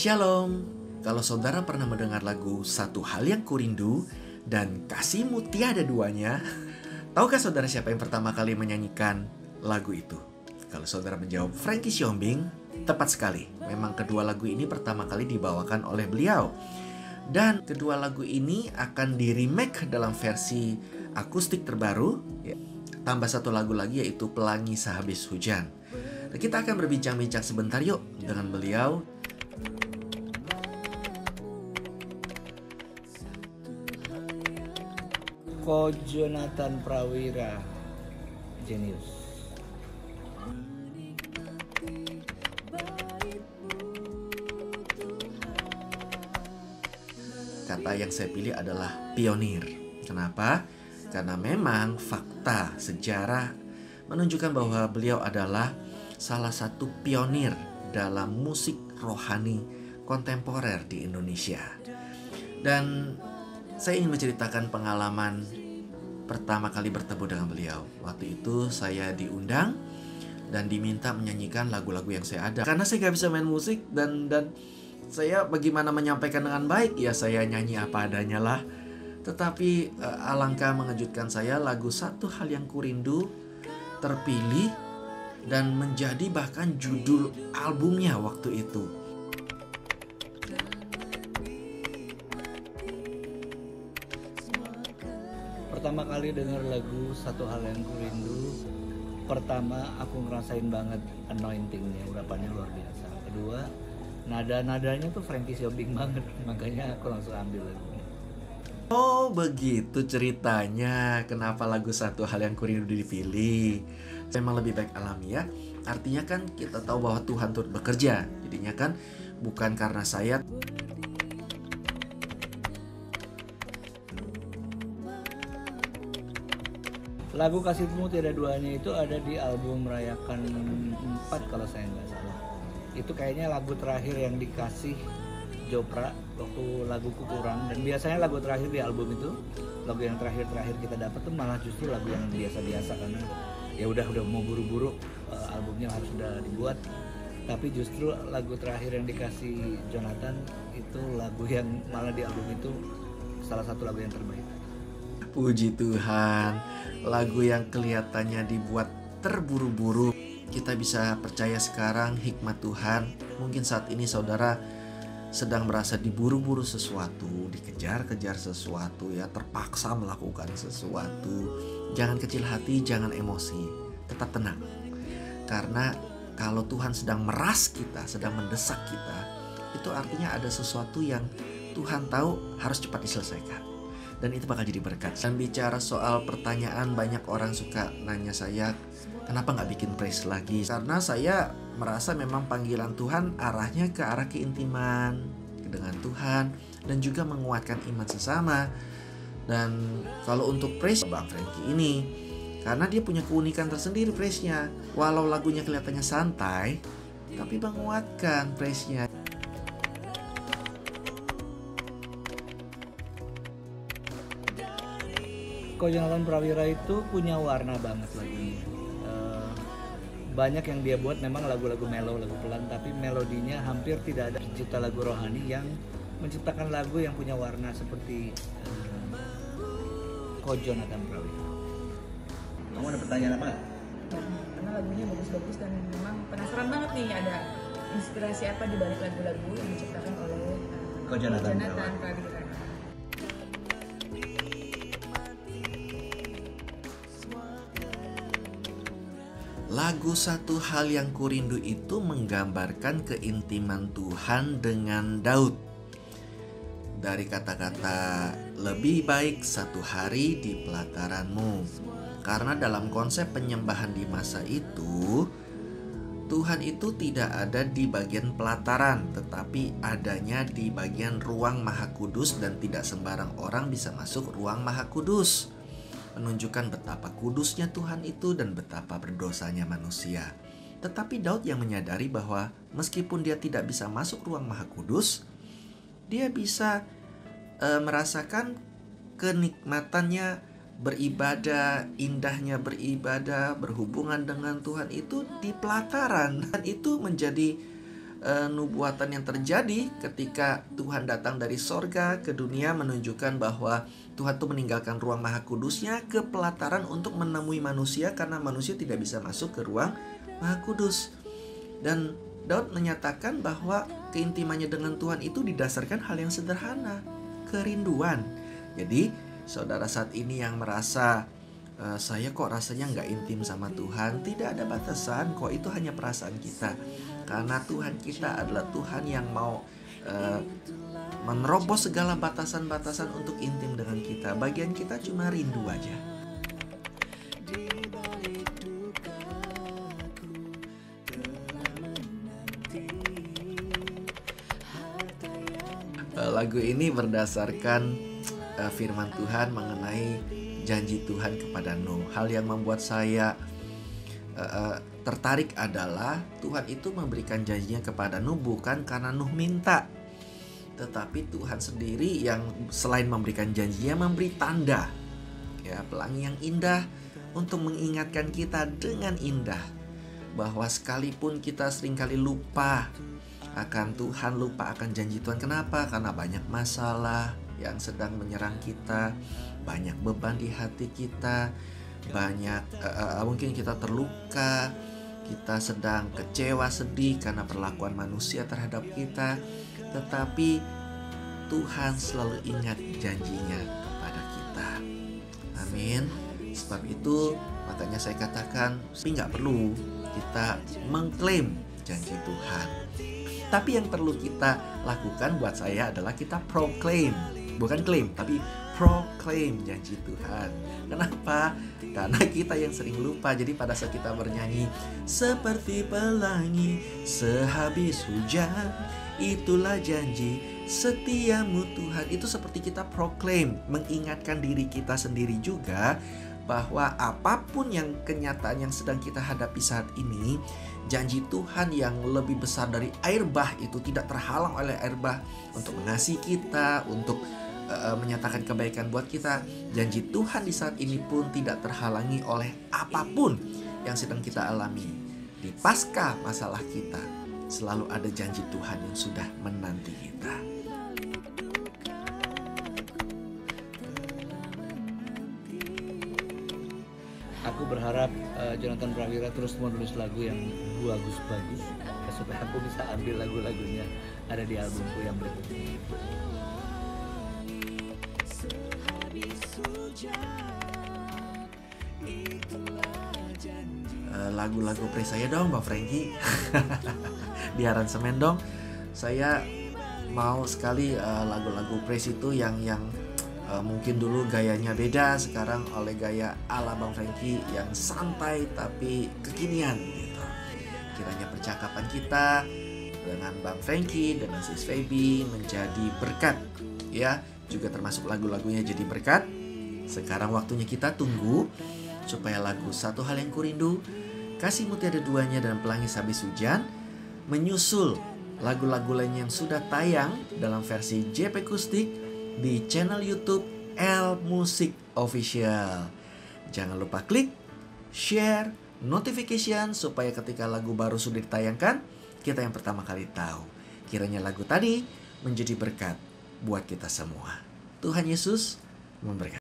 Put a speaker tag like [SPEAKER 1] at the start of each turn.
[SPEAKER 1] Shalom. Kalau saudara pernah mendengar lagu Satu Hal Yang Kurindu dan Kasihmu Tiada Duanya, tahukah saudara siapa yang pertama kali menyanyikan lagu itu? Kalau saudara menjawab Frankie Siombing, tepat sekali. Memang kedua lagu ini pertama kali dibawakan oleh beliau. Dan kedua lagu ini akan di-remake dalam versi akustik terbaru, tambah satu lagu lagi yaitu Pelangi Sehabis Hujan. Nah, kita akan berbincang-bincang sebentar yuk dengan beliau.
[SPEAKER 2] Ko Jonathan Prawira, jenius.
[SPEAKER 1] Kata yang saya pilih adalah pionir. Kenapa? Karena memang fakta sejarah menunjukkan bahwa beliau adalah salah satu pionir dalam musik rohani kontemporer di Indonesia. Dan saya ingin menceritakan pengalaman pertama kali bertemu dengan beliau. Waktu itu saya diundang dan diminta menyanyikan lagu-lagu yang saya ada. Karena saya gak bisa main musik dan saya bagaimana menyampaikan dengan baik, ya saya nyanyi apa adanya lah. Tetapi alangkah mengejutkan saya, lagu Satu Hal Yang Kurindu terpilih dan menjadi bahkan judul albumnya waktu itu.
[SPEAKER 2] Pertama kali dengar lagu Satu Hal Yang Kurindu, pertama aku ngerasain banget anointingnya, urapannya luar biasa. Kedua, nada-nadanya tuh Frankie Siombing banget, makanya aku langsung ambil lagunya.
[SPEAKER 1] Oh begitu ceritanya, kenapa lagu Satu Hal Yang Kurindu dipilih. Memang lebih baik alami ya. Artinya kan kita tahu bahwa Tuhan turut bekerja. Jadinya kan bukan karena saya.
[SPEAKER 2] Lagu Kasihmu Tiada Duanya itu ada di album Merayakan 4 kalau saya nggak salah. Itu kayaknya lagu terakhir yang dikasih Jopra waktu laguku kurang. Dan biasanya lagu terakhir di album itu, lagu yang terakhir kita dapat tuh malah justru lagu yang biasa-biasa, karena ya udah mau buru-buru, albumnya harus udah dibuat. Tapi justru lagu terakhir yang dikasih Jonathan itu lagu yang malah di album itu salah satu lagu yang terbaik.
[SPEAKER 1] Puji Tuhan, lagu yang kelihatannya dibuat terburu-buru, kita bisa percaya sekarang hikmat Tuhan. Mungkin saat ini saudara sedang merasa diburu-buru sesuatu, dikejar-kejar sesuatu, ya terpaksa melakukan sesuatu. Jangan kecil hati, jangan emosi, tetap tenang. Karena kalau Tuhan sedang meras kita, sedang mendesak kita, itu artinya ada sesuatu yang Tuhan tahu harus cepat diselesaikan. Dan itu bakal jadi berkat. Dan bicara soal pertanyaan, banyak orang suka nanya saya, kenapa gak bikin praise lagi? Karena saya merasa memang panggilan Tuhan arahnya ke arah keintiman dengan Tuhan, dan juga menguatkan iman sesama. Dan kalau untuk praise Bang Frankie ini, karena dia punya keunikan tersendiri praise-nya. Walau lagunya kelihatannya santai, tapi menguatkan praise-nya.
[SPEAKER 2] Ko Jonathan Prawira itu punya warna banget lagunya. Banyak yang dia buat memang lagu-lagu mellow, lagu pelan, tapi melodinya hampir tidak ada. Pencipta lagu rohani yang menciptakan lagu yang punya warna seperti Ko Jonathan Prawira.
[SPEAKER 3] Kamu ada pertanyaan apa?
[SPEAKER 4] Karena lagunya bagus-bagus dan memang penasaran banget nih, ada inspirasi apa di balik lagu-lagu yang diciptakan oleh
[SPEAKER 3] Ko Jonathan
[SPEAKER 4] Prawira.
[SPEAKER 1] Lagu Satu Hal Yang Kurindu itu menggambarkan keintiman Tuhan dengan Daud. Dari kata-kata lebih baik satu hari di pelataranmu. Karena dalam konsep penyembahan di masa itu, Tuhan itu tidak ada di bagian pelataran, tetapi adanya di bagian ruang Maha Kudus, dan tidak sembarang orang bisa masuk ruang Maha Kudus. Menunjukkan betapa kudusnya Tuhan itu dan betapa berdosanya manusia. Tetapi Daud yang menyadari bahwa meskipun dia tidak bisa masuk ruang Maha Kudus, dia bisa merasakan kenikmatannya beribadah, indahnya beribadah, berhubungan dengan Tuhan itu di pelataran. Dan itu menjadi nubuatan yang terjadi ketika Tuhan datang dari sorga ke dunia menunjukkan bahwa Tuhan tuh meninggalkan ruang maha kudusnya ke pelataran untuk menemui manusia karena manusia tidak bisa masuk ke ruang maha kudus. Dan Daud menyatakan bahwa keintimannya dengan Tuhan itu didasarkan hal yang sederhana, kerinduan. Jadi saudara saat ini yang merasa saya kok rasanya nggak intim sama Tuhan, tidak ada batasan kok, itu hanya perasaan kita. Karena Tuhan kita adalah Tuhan yang mau menerobos segala batasan-batasan untuk intim dengan kita. Bagian kita cuma rindu aja. Lagu ini berdasarkan firman Tuhan mengenai janji Tuhan kepada Nuh. Hal yang membuat saya tertarik adalah Tuhan itu memberikan janjinya kepada Nuh bukan karena Nuh minta, tetapi Tuhan sendiri yang selain memberikan janjinya memberi tanda, ya, pelangi yang indah untuk mengingatkan kita dengan indah bahwa sekalipun kita seringkali lupa akan Tuhan, lupa akan janji Tuhan. Kenapa? Karena banyak masalah yang sedang menyerang kita, banyak beban di hati kita, banyak mungkin kita terluka, kita sedang kecewa, sedih karena perlakuan manusia terhadap kita. Tetapi Tuhan selalu ingat janjinya kepada kita. Amin. Sebab itu makanya saya katakan, tapi nggak perlu kita mengklaim janji Tuhan. Tapi yang perlu kita lakukan buat saya adalah kita proclaim. Bukan klaim, tapi proclaim janji Tuhan. Kenapa? Karena kita yang sering lupa. Jadi pada saat kita bernyanyi seperti pelangi sehabis hujan, itulah janji setiamu Tuhan, itu seperti kita proclaim, mengingatkan diri kita sendiri juga bahwa apapun yang kenyataan yang sedang kita hadapi saat ini, janji Tuhan yang lebih besar dari air bah itu tidak terhalang oleh air bah untuk mengasihi kita, untuk menyatakan kebaikan buat kita. Janji Tuhan di saat ini pun tidak terhalangi oleh apapun yang sedang kita alami. Di pasca masalah kita, selalu ada janji Tuhan yang sudah menanti kita.
[SPEAKER 2] Aku berharap Jonathan Prawira terus menulis lagu yang bagus supaya aku bisa ambil lagu-lagunya ada di albumku yang berikutnya.
[SPEAKER 1] Lagu-lagu praise saya dong Bang Frankie. Di aransemen dong. Saya mau sekali lagu-lagu praise itu yang mungkin dulu gayanya beda, sekarang oleh gaya ala Bang Frankie yang santai tapi kekinian gitu. Kiranya percakapan kita dengan Bang Frankie, dengan Sis Feby menjadi berkat, ya, juga termasuk lagu-lagunya jadi berkat. Sekarang waktunya kita tunggu supaya lagu Satu Hal Yang Kurindu, Kasihmu Tiada Duanya, dan Pelangi Sehabis Hujan menyusul lagu-lagu lain yang sudah tayang dalam versi JP Kustik di channel YouTube L Music Official. Jangan lupa klik, share, notification supaya ketika lagu baru sudah ditayangkan, kita yang pertama kali tahu. Kiranya lagu tadi menjadi berkat buat kita semua. Tuhan Yesus memberkati.